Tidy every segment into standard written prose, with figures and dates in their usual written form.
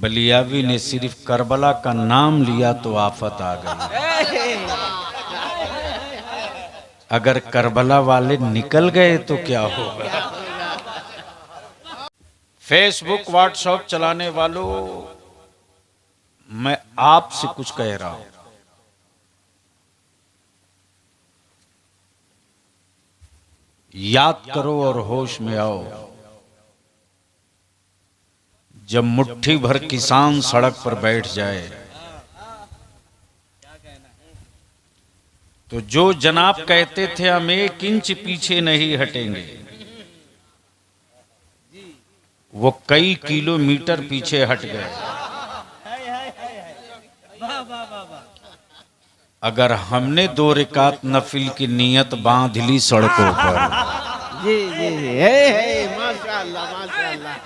बलियावी ने सिर्फ करबला का नाम लिया तो आफत आ गई। अगर करबला वाले निकल गए तो क्या होगा। फेसबुक व्हाट्सएप चलाने वालों, मैं आपसे कुछ कह रहा हूं। याद करो और होश में आओ, जब मुट्ठी भर किसान सड़क पर बैठ जाए तो जो जनाब कहते थे हम 1 इंच पीछे नहीं हटेंगे, वो कई किलोमीटर पीछे हट गए। अगर हमने 2 रकात नफिल की नियत बांध ली सड़कों पर, जी जी जी, माशाअल्लाह माशाअल्लाह।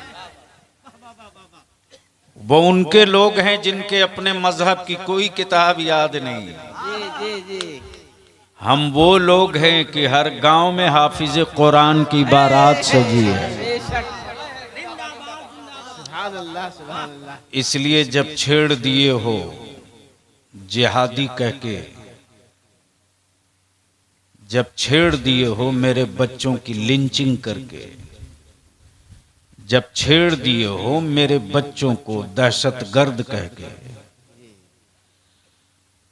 वो उनके लोग हैं जिनके अपने मजहब की कोई किताब याद नहीं। जी जी जी, हम वो लोग हैं कि हर गांव में हाफिज कुरान की बारात सजी है। बेशक, सुभान अल्लाह सुभान अल्लाह। इसलिए जब छेड़ दिए हो जिहादी कह के, जब छेड़ दिए हो मेरे बच्चों की लिंचिंग करके, जब छेड़ दिए हो मेरे बच्चों को दहशतगर्द कह के,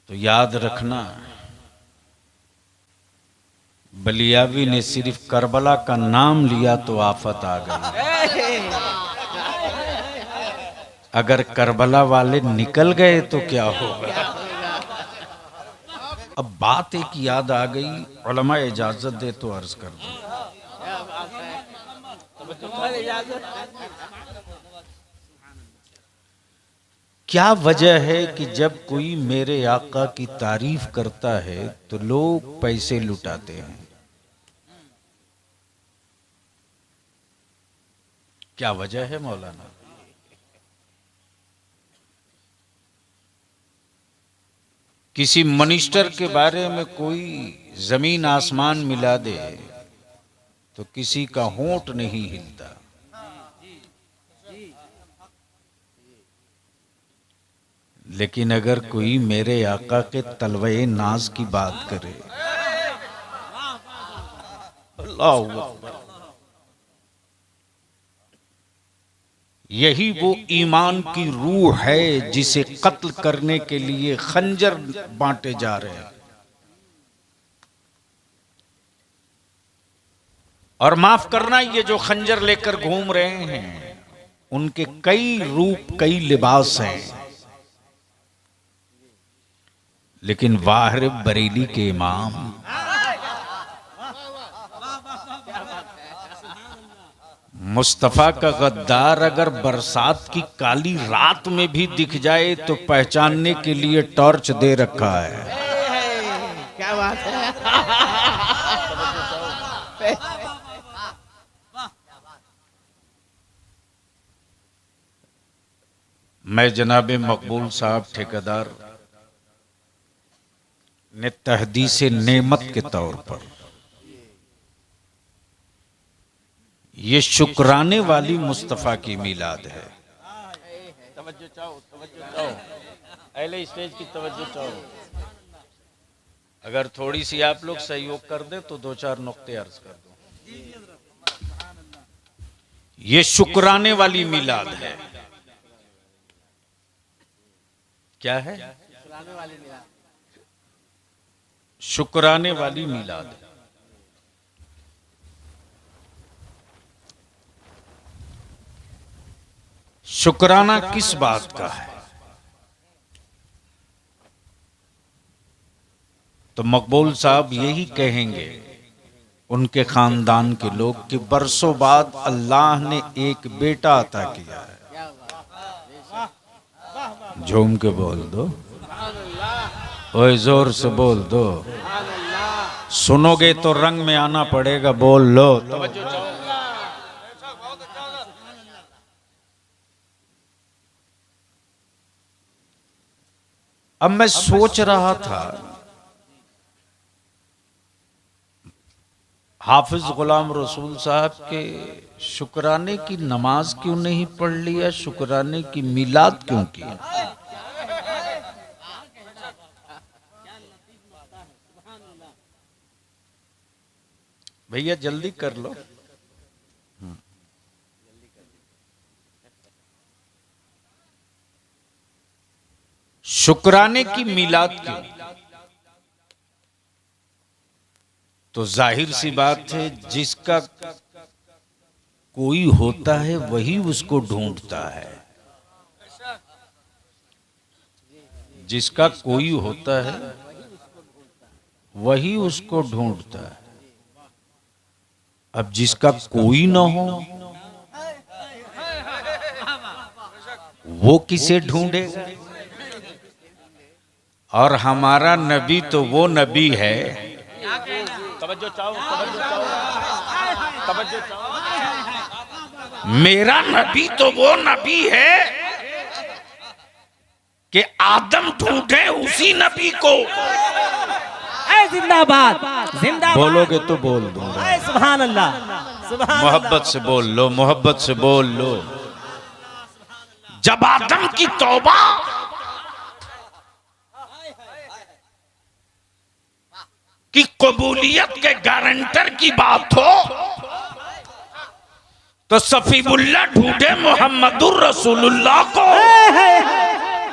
तो याद रखना बलियावी ने सिर्फ करबला का नाम लिया तो आफत आ गई। अगर करबला वाले निकल गए तो क्या होगा। अब बात एक याद आ गई, उलमा इजाजत दे तो अर्ज कर दो। क्या वजह है कि जब कोई मेरे आका की तारीफ करता है तो लोग पैसे लुटाते हैं। क्या वजह है मौलाना। किसी मिनिस्टर के बारे में कोई जमीन आसमान मिला दे तो किसी का होंठ नहीं हिलता, लेकिन अगर कोई मेरे आका के तलवे नाज की बात करे, अल्लाहू अकबर, यही वो ईमान की रूह है जिसे कत्ल करने के लिए खंजर बांटे जा रहे हैं। और माफ करना, ये जो खंजर लेकर घूम रहे हैं उनके कई रूप कई लिबास हैं, लेकिन वाहिर बरेली के इमाम मुस्तफा का गद्दार अगर बरसात की काली रात में भी दिख जाए तो पहचानने के लिए टॉर्च दे रखा है। क्या बात है। मैं जनाब मकबूल साहब ठेकेदार ने तहदीसे नेमत के तौर पर ये शुक्राने वाली मुस्तफ़ा की मिलाद है। तवज्जो चाहो, तवज्जो चाहो, अहले स्टेज की तवज्जो चाहो। अगर थोड़ी सी आप लोग सहयोग कर दे तो 2-4 नुक्ते अर्ज कर दो। ये शुक्राने वाली मिलाद है। क्या है? शुक्राने वाली मिलाद है। शुक्राना किस बात का है? तो मकबूल साहब यही कहेंगे उनके खानदान के लोग कि बरसों बाद अल्लाह ने एक बेटा अता किया है। झूम के बोल दो, ओए जोर से बोल दो, सुनोगे तो रंग में आना पड़ेगा, बोल लो। अब मैं सोच रहा था हाफिज गुलाम रसूल साहब के शुक्राने की नमाज क्यों नहीं पढ़ लिया, शुक्राने की मिलाद क्यों किया? भैया जल्दी कर लो। शुक्राने की मिलाद क्यों? तो जाहिर सी बात है, जिसका कोई होता है वही उसको ढूंढता है। जिसका कोई होता है वही उसको ढूंढता है। अब जिसका कोई ना हो वो किसे ढूंढेगा? और हमारा नबी तो वो नबी है, तवज्जो चाहो, तवज्जो चाहो, तवज्जो चाहो। मेरा नबी तो वो नबी है कि आदम ढूंढे उसी नबी को। जिंदाबाद जिंदाबाद। बोलोगे तो बोल दूंगा। सुभान अल्लाह, सुभान मोहब्बत से बोल लो, मोहब्बत से बोल लो। जब आदम की तौबा की कबूलियत के गारंटर की बात हो तो सफीउल्लाह ढूंढे मोहम्मदुर रसूलुल्लाह को।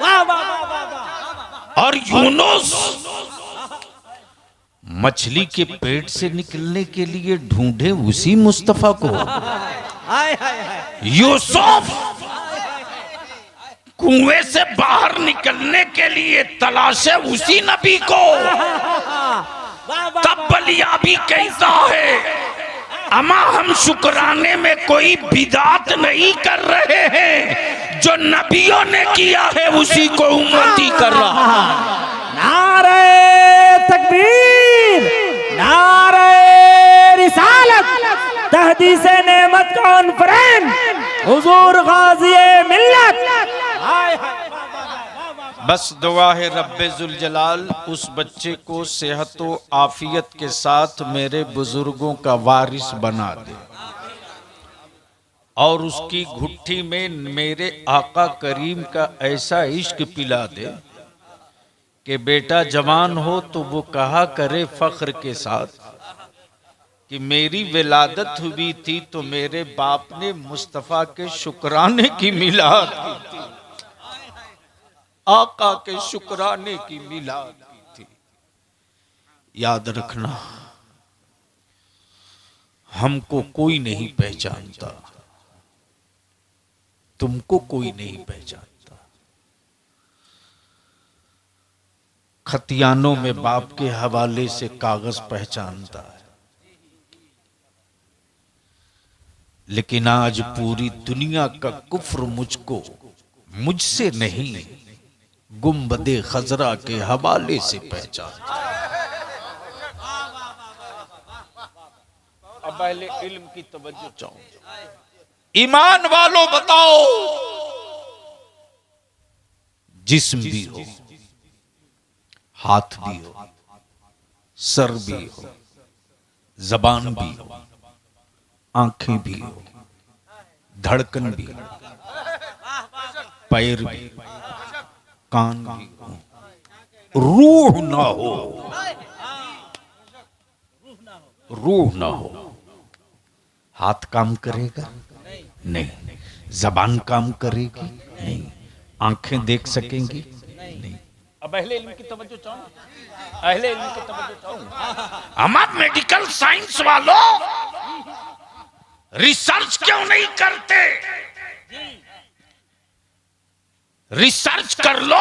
वाह वाह वाह। और यूनुस मछली के पेट से निकलने के लिए ढूंढे उसी मुस्तफा को। यूसुफ कुएं से बाहर निकलने के लिए तलाशे उसी नबी को। तब बलियाबी कहता है, अमा हम शुक्राने में कोई बिदात नहीं कर रहे हैं, जो नबियों ने किया है उसी को उम्मती कर रहा। नारे तकबीर, नारे रिसालत, तहदीसे नेमत कॉन्फ्रेंस, हुजूर गाज़ी मिल्लत। बस दुआ है रब्बे जुल जलाल उस बच्चे को सेहत व आफियत के साथ मेरे बुजुर्गों का वारिस बना दे और उसकी घुट्टी में मेरे आका करीम का ऐसा इश्क पिला दे कि बेटा जवान हो तो वो कहा करे फख्र के साथ कि मेरी विलादत हुई थी तो मेरे बाप ने मुस्तफा के शुक्राने की मिलाद की थी, आका के शुक्राने की मिलाद की थी। याद रखना, हमको कोई नहीं पहचानता, तुमको कोई नहीं पहचानता। खतियानों में बाप के हवाले से कागज पहचानता है, लेकिन आज पूरी दुनिया का कुफ्र मुझको मुझसे नहीं गुम्बदे खजरा के हवाले से पहचानता है। अब अहले इल्म की तवज्जो चाहो। ईमान वालों बताओ, जिस्म भी हो, हाथ भी हो, सर भी हो, जबान भी हो, आंखें भी हो, धड़कन भी हो, पैर भी, कान भी हो, रूह ना हो, रूह ना हो, हाथ काम करेगा नहीं, जबान काम करेगी नहीं, आंखें देख सकेंगी नहीं। अब अहले इल्म की तवज्जो चाहो, अहले इल्म की तवज्जो चाहो। हम मेडिकल साइंस वालों रिसर्च क्यों नहीं करते? रिसर्च कर लो,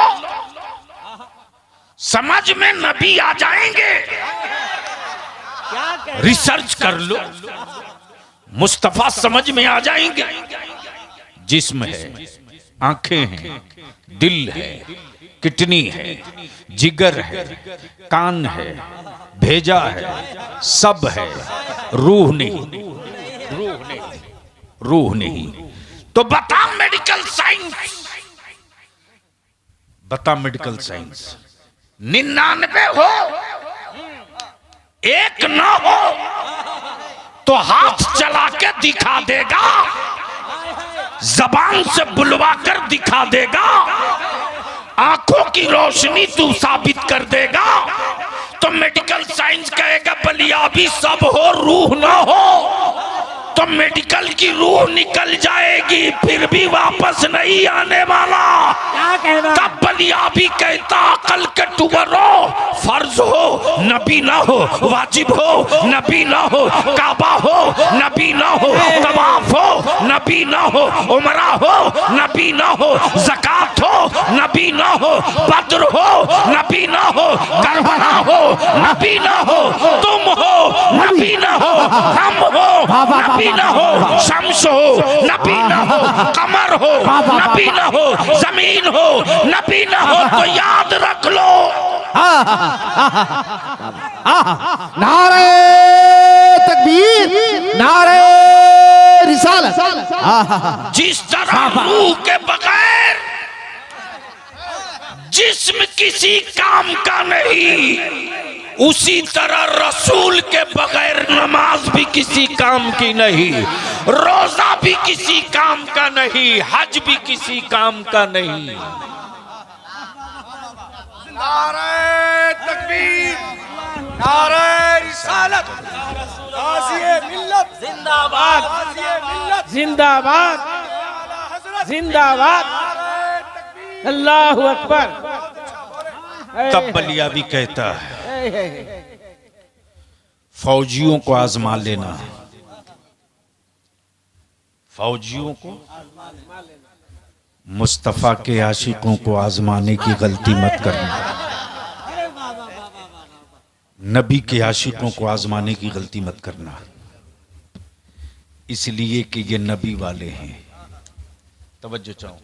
समझ में नबी आ जाएंगे। रिसर्च कर लो, मुस्तफा समझ में आ जाएंगे। जिस्म है, आंखें हैं, दिल है, किडनी है, जिगर है, कान है, भेजा है, सब है, रूह नहीं, रूह नहीं, रूह नहीं। तो बता मेडिकल साइंस, बता मेडिकल साइंस 99 हो, एक ना हो, तो हाथ चला के दिखा देगा, जबान से बुलवा कर दिखा देगा, आंखों की रोशनी तू साबित कर देगा। तो मेडिकल साइंस कहेगा बलियाबी सब हो रूह ना हो, तो मेडिकल की रूह निकल जाएगी फिर भी वापस नहीं आने वाला। क्या कहना? तब बलियाबी कहता अकल के टुकड़ो, फर्ज हो नबी ना हो, वाजिब हो नबी ना हो, काबा हो नबी ना हो, तवाफ हो नबी ना हो, उमरा हो नबी ना हो, ज़कात हो नबी ना हो, बद्र हो नबी ना हो, करबला हो नबी ना हो, तुम हो नबी ना हो, हम हो नबी ना हो, शम्स हो नबी ना हो, कमर हो नबी ना हो, जमीन हो नबी ना हो, तो याद रख लो। नारे तकबीर, नारे रिसालत। जिस तरह रूह के बगैर जिस्म किसी काम का नहीं, उसी तरह रसूल के बगैर नमाज भी किसी काम की नहीं, रोजा भी किसी काम का नहीं, हज भी किसी काम का नहीं। नारे तकबीर, नारे रिसालत, गाज़िए मिल्लत जिंदाबाद, गाज़िए मिल्लत जिंदाबाद जिंदाबाद, अल्लाहु अकबर। तब बलियाबी कहता है फौजियों को आजमा लेना, फौजियों को, मुस्तफा के आशिकों को आजमाने की गलती मत करना, नबी के आशिकों को आजमाने की गलती मत करना, इसलिए कि ये नबी वाले हैं। तवज्जो चाहूं,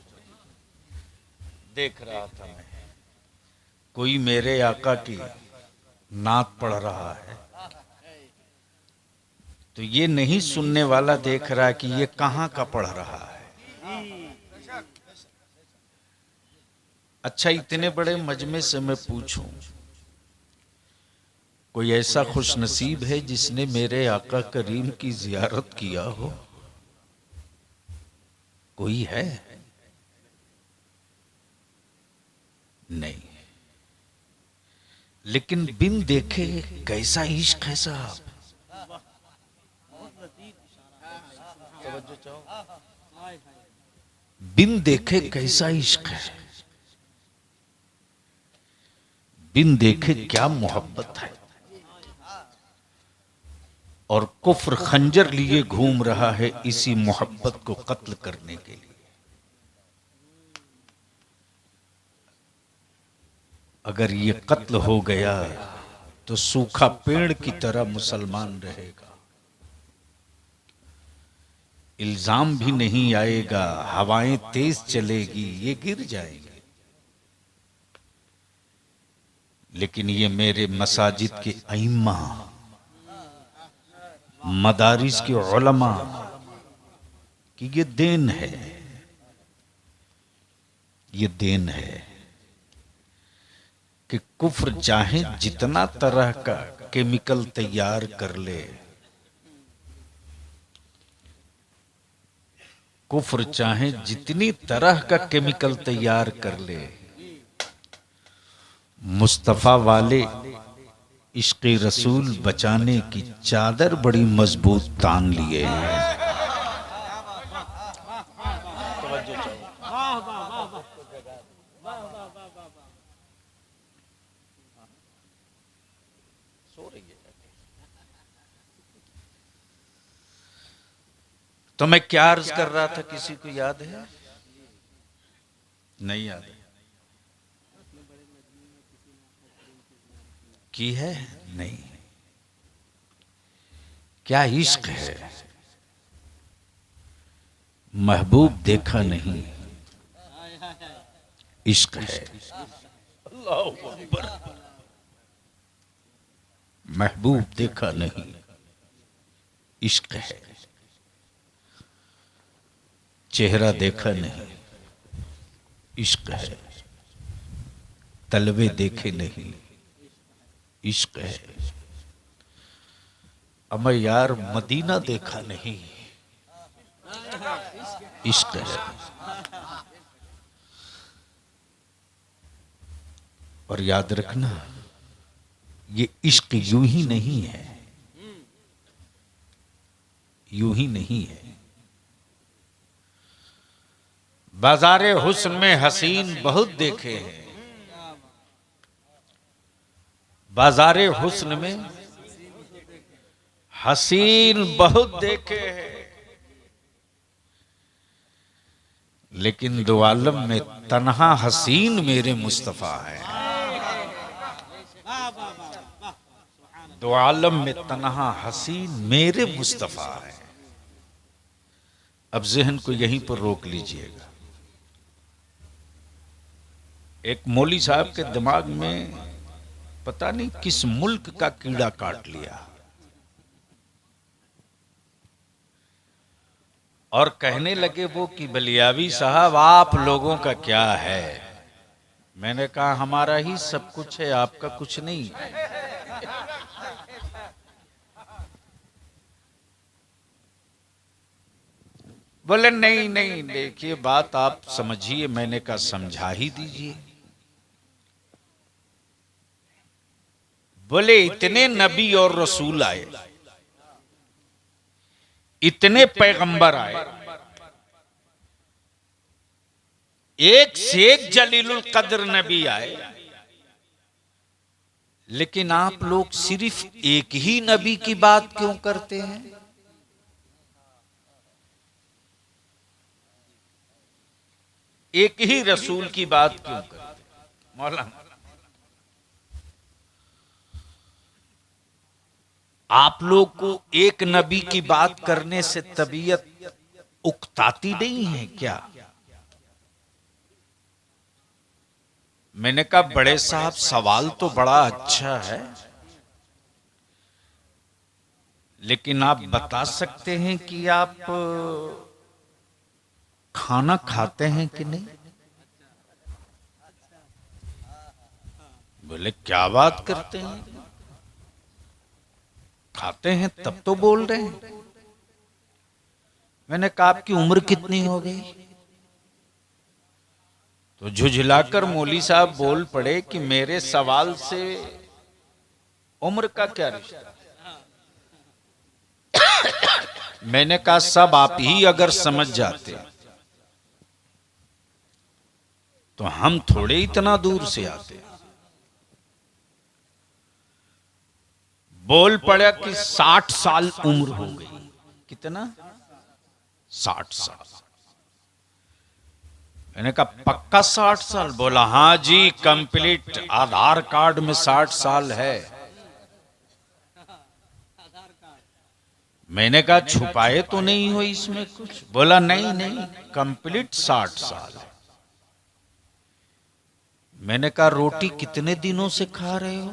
देख रहा था मैं, कोई मेरे आका की नात पढ़ रहा है तो ये नहीं सुनने वाला देख रहा कि ये कहां का पढ़ रहा है। अच्छा, इतने बड़े मजमे से मैं पूछूं, कोई ऐसा खुश नसीब है जिसने मेरे आका करीम की जियारत किया हो? कोई है? नहीं। लेकिन बिन देखे कैसा इश्क है साहब। बिन देखे कैसा इश्क है, बिन देखे क्या मोहब्बत है। और कुफ्र खंजर लिए घूम रहा है इसी मोहब्बत को कत्ल करने के लिए। अगर ये कत्ल हो गया तो सूखा पेड़ की तरह मुसलमान रहेगा, इल्जाम भी नहीं आएगा, हवाएं तेज चलेगी, ये गिर जाएंगे। लेकिन ये मेरे मसाजिद के अइम्मा, मदारिस के उलमा की ये देन है, ये देन है कि कुफ्र चाहे जितना तरह का केमिकल तैयार कर ले, कुफ्र चाहे जितनी तरह का केमिकल तैयार कर ले, मुस्तफा वाले इश्क़ रसूल बचाने की चादर बड़ी मजबूत तान लिए हैं। तो मैं क्या अर्ज कर रहा था, किसी को याद है? नहीं याद है? की है? नहीं। क्या इश्क है, महबूब देखा नहीं, इश्क है। अल्लाहू अकबर। महबूब देखा नहीं, इश्क है। चेहरा देखा नहीं, इश्क है। तलवे देखे नहीं, इश्क है। अमर यार मदीना देखा नहीं, इश्क है। और याद रखना ये इश्क यूं ही नहीं है, यूं ही नहीं है। बाजारे हुस्न में हसीन बहुत देखे हैं, बाजारे हुस्न में हसीन बहुत देखे हैं, लेकिन दो आलम में तन्हा हसीन मेरे मुस्तफा है। दो आलम में तन्हा हसीन मेरे मुस्तफा है। अब जहन को यहीं पर रोक लीजिएगा। एक मौली साहब के दिमाग में पता नहीं किस मुल्क का कीड़ा काट लिया और कहने लगे वो कि बलियावी साहब आप लोगों का क्या है। मैंने कहा हमारा ही सब कुछ है, आपका कुछ नहीं है। बोले नहीं नहीं, देखिए बात आप समझिए। मैंने कहा समझा ही दीजिए। बोले इतने नबी और रसूल आए, इतने पैगंबर आए, एक से एक जलीलुल कद्र नबी आए, लेकिन आप लोग सिर्फ एक ही नबी की बात क्यों करते हैं? एक ही रसूल की बात क्यों करते? मौलाना आप लोग को एक नबी की बात करने से तबीयत उकताती नहीं है क्या? मैंने कहा बड़े साहब सवाल तो बड़ा अच्छा है, लेकिन आप बता सकते हैं कि आप खाना खाते हैं कि नहीं? बोले क्या बात करते हैं, खाते हैं तब तो बोल रहे हैं। मैंने कहा आपकी उम्र कितनी हो गई? तो झुझलाकर मौली साहब बोल पड़े कि मेरे सवाल से उम्र का क्या रिश्ता? मैंने कहा सब आप ही अगर समझ जाते तो हम थोड़े इतना दूर से आते। बोल पड़ा कि 60 साल उम्र हो गई। कितना? 60 साल। मैंने कहा पक्का 60 साल? बोला हाँ जी, कंप्लीट आधार कार्ड में 60 साल है। मैंने कहा छुपाए तो नहीं हो इसमें कुछ? बोला नहीं नहीं, कंप्लीट 60 साल है। मैंने कहा रोटी कितने दिनों से खा रहे हो?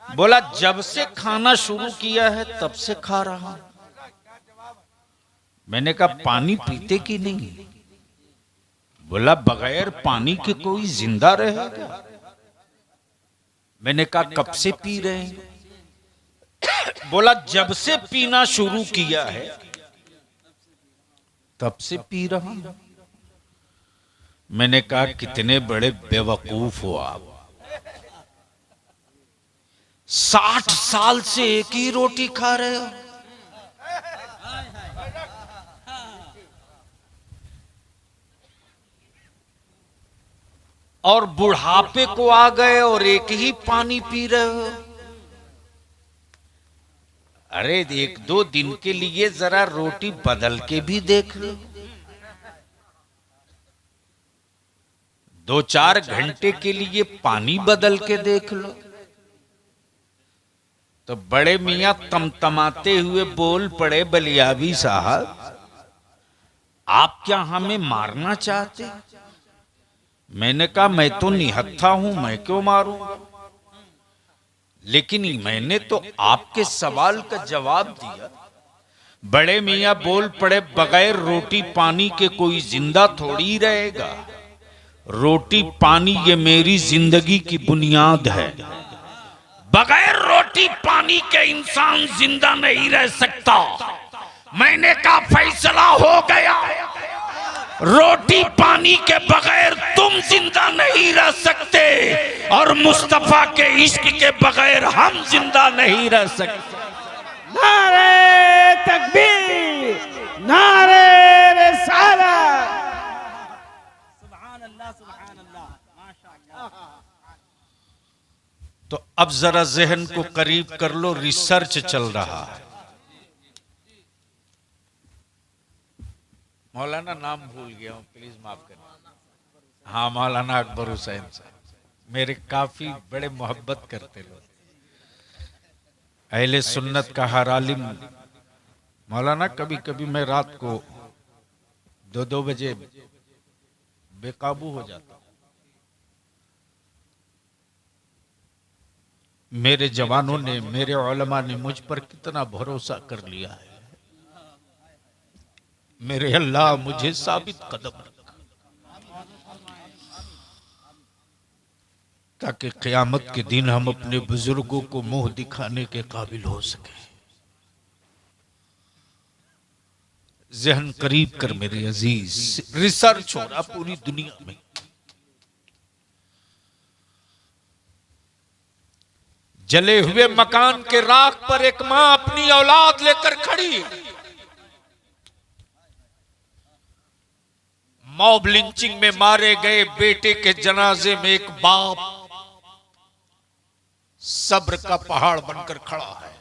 बोला जब से खाना शुरू किया है तब से खा रहा हूं। मैंने कहा पानी पीते कि नहीं? बोला बगैर पानी के कोई जिंदा रहेगा? मैंने कहा कब से पी रहे हैं? बोला जब से पीना शुरू किया है तब से पी रहा हूं। मैंने कहा कितने बड़े बेवकूफ हो आप, 60 साल से एक ही रोटी खा रहे हो। और बुढ़ापे को आ गए और एक ही पानी पी रहे हो। अरे एक दो दिन के लिए जरा रोटी बदल के भी देख लो। 2-4 घंटे के लिए पानी बदल के देख लो। तो बड़े मियां तमतमाते हुए बोल पड़े बलियावी साहब आप क्या हमें मारना चाहते? मैंने कहा मैं तो निहत्था हूं, मैं क्यों मारूंगा? लेकिन मैंने तो आपके सवाल का जवाब दिया। बड़े मियां बोल पड़े बगैर रोटी पानी के कोई जिंदा थोड़ी रहेगा। रोटी पानी ये मेरी जिंदगी की बुनियाद है। बगैर रोटी पानी के इंसान जिंदा नहीं रह सकता। मैंने कहा फैसला हो गया, रोटी पानी के बगैर तुम जिंदा नहीं रह सकते और मुस्तफा के इश्क के बगैर हम जिंदा नहीं रह सकते। नारे तकबीर, नारे रिसालत। सुभान अल्लाह, सुभान अल्लाह, माशाअल्लाह। तो अब जरा जहन को करीब कर लो, रिसर्च चल रहा है। मौलाना नाम भूल गया हूं, प्लीज माफ करना। हाँ, मौलाना अकबर हुसैन साहब मेरे काफी बड़े मोहब्बत करते लोग, अहले सुन्नत का हर आलिम। मौलाना कभी कभी मैं रात को 2-2 बजे बेकाबू हो जाता हूं। मेरे जवानों ने, मेरे उलमा ने मुझ पर कितना भरोसा कर लिया है। मेरे अल्लाह मुझे साबित कदम रख, ताकि क़यामत के दिन हम अपने बुजुर्गों को मुंह दिखाने के काबिल हो सके। जहन करीब कर मेरे अजीज, रिसर्च हो रहा पूरी दुनिया में। जले हुए मकान के राख पर एक मां अपनी औलाद लेकर खड़ी है। मॉब लिंचिंग में मारे गए बेटे के जनाजे में एक बाप सब्र का पहाड़ बनकर खड़ा है।